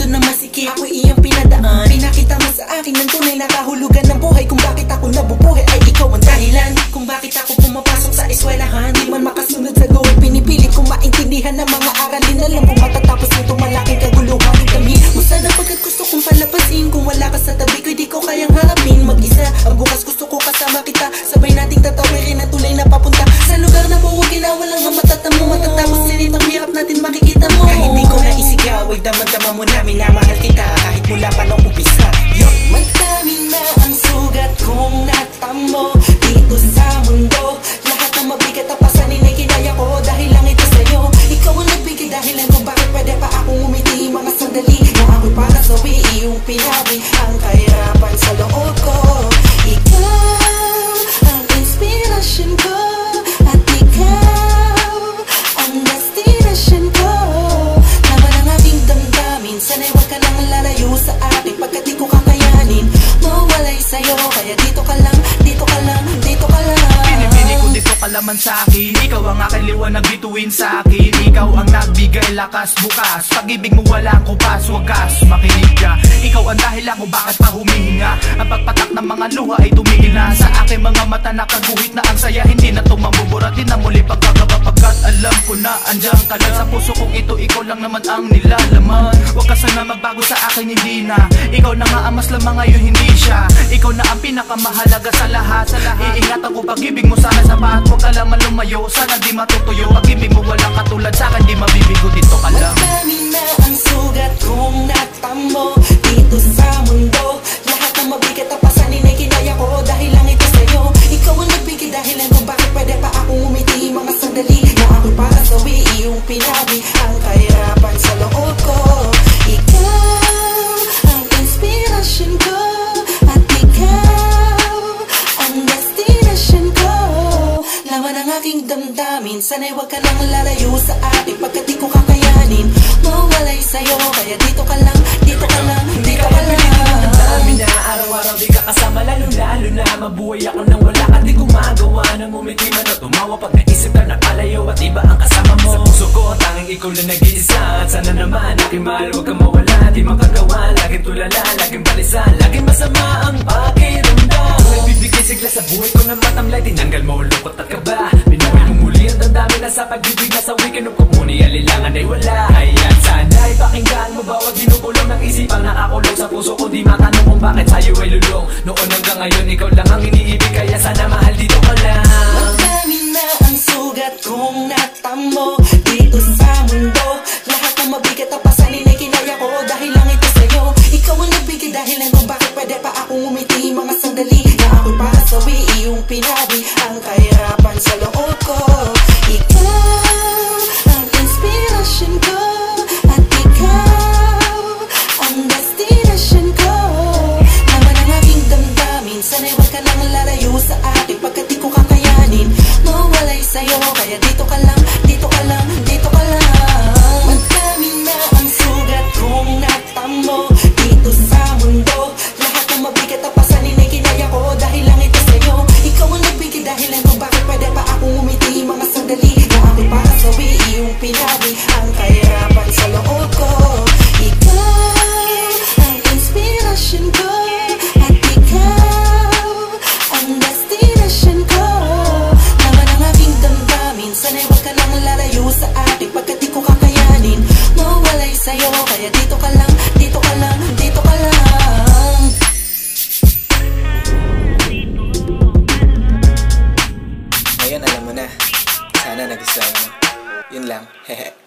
na masikip, ako iyang pinadaan. Pinakita mo sa akin ng tunay na kahulugan ng buhay. Kung bakit ako nabubuhay ay ikaw ang dahilan kung bakit ako pumapasok sa eskwelahan. Di man makasunod sa goal, pinipilit kong maintindihan ng mga aralin. Alam mo matatapos nito malaking kaguluhan. Dami mo sana pagkat gusto kong palapasin. Kung wala ka sa tabi ko, di ko kayang harapin mag-isa. Ang bukas gusto ko kasama kita, sabay nating tatawirin at tulay na papunta sa lugar na buwagin na walang matatamo. Matatapos din itong hirap natin makikita mo. Kahit hindi ko na isigaw ay damang-dama mo na minamahal kita. Kahit mula pa nung umpisa. Madami na ang sugat kong natamo dito sa mundo. Lahat ng mabigat at pasanin ay kinaya ko dahil lang ito sa'yo. Ikaw ang nagbigay dahilan kung bakit pwede pa akong umiti. Mga sandali na ako'y para sa iyong pinawi ang kahirapan sa loob ko. Ikaw ang inspirasyon ko at ikaw ang destinasyon ko. Laman ang aking damdamin, sana'y huwag ka nang lalayo sa akin pagkat di ko kakayanin mawalay sa'yo. Kaya dito ka lang, dito ka lang, dito ka lang. Pinipili ko dito ka laman sa'kin. Ikaw ang aking liwanag bituin sa'kin. Ikaw ang nagbigay lakas bukas. Pag-ibig mo walang kupas, wagas makinig ka. Ikaw ang dahilan kung bakit pa humihinga. Ang pagpatak ng mga luha ay tumigil na. Sa aking mga mata nakaguhit na ang saya. Hindi na tumambuburatin na muli pagkagaba. Pagkat alam ko na andyan ka lang sa puso kong ito. Ikaw lang naman ang nilalaman. Huwag ka sana magbago sa akin, hindi na. Ikaw na nga ang mas lamang ngayon, hindi siya. Ikaw na ang pinakamahalaga sa lahat. Iingatan ko pag-ibig mo sana sa bahat. Huwag ka lang lumayo, sana di matutuyo. Pag-ibig mo walang katulad sa akin, di mabibigo, dito ka lang. Madami na ang sugat kong natamo dito sa mundo. Lahat ng mabigat at pasanin ay kinaya ko dahil lang ito sa'yo. Ikaw ang nagbigay dahilan kung bakit pwede pa akong umiti. Mga sandali na ako'y para sa iyong pinawi ang kahirapan sa loob ko. Ikaw ang inspirasyon ko at ikaw ang destinasyon ko. Laman ang aking damdamin, sana'y huwag ka nang lalayo sa akin pagkat di ko kakayanin mawalay sa'yo. Kaya dito ka lang, dito ka lang, dito ka lang. Dami na araw-araw di ka kasama, lalo-lalo na mabuhay ako nang wala ka. Di gumagawa ng umiti man o tumawa pag naisip ka na palayo at iba ang kasama mo. Sa puso ko tanging ikaw lang nag-iisa at sana naman aking mahal huwag kang mawala. Di makagawa, laging tulala, laging balisan, laging masama ang pakiramdam. Nagbibigay sigla sa buhay ko ng matamlay, tinanggal mo lungkot at kaba. Binawin mo muli ang damdamin na sa pag-ibig na sa weekend of kumuni alilangan ay wala. Kaya sana'y pakinggan mo bawat ginukulong ng isipang nakakulong sa puso ko. Di matanong kung bakit sa'yo ay lulong. Noon hanggang ngayon ikaw lang ang iniibig, kaya sana mahal dito ka lang. Madami na ang sugat kong natamo dito sa mundo. Lahat ng mabigat at pasanin ay kinaya ko dahil lang ito sa'yo. Ikaw ang nagbigay dahilan kung bakit pwede pa akong umiti. Mga sandali na ako'y para sa iyong pinawi ang kahirapan sa loob ko. Ikaw ang inspirasyon ko at ikaw ang destinasyon ko. Laman ang aking damdamin, sana'y huwag ka nang lalayo sa akin pagkat di ko kakayanin mawalay sa'yo. Kaya dito ka lang, dito ka lang, dito ka lang. Madami na ang sugat kong natamo dito sa mundo. Lahat ng mabigat at pasanin ay kinaya ko dahil lang ito sa'yo. Ikaw ang nagbigay dahilan kung bakit pwede pa akong umiti. Mga sandali na ako'y para sa iyong pinawi ang kahirapan sa loob ko. Ikaw ang inspirasyon ko at ikaw ang destinasyon ko. Laman ang aking damdamin, sana'y huwag ka nang lalayo sa akin pagkat di ko kakayanin mawalay sa'yo. Kaya dito ka lang, dito ka lang, dito ka lang. Ngayon alam mo na, sana nagustuhan mo. Yun lang, hehe.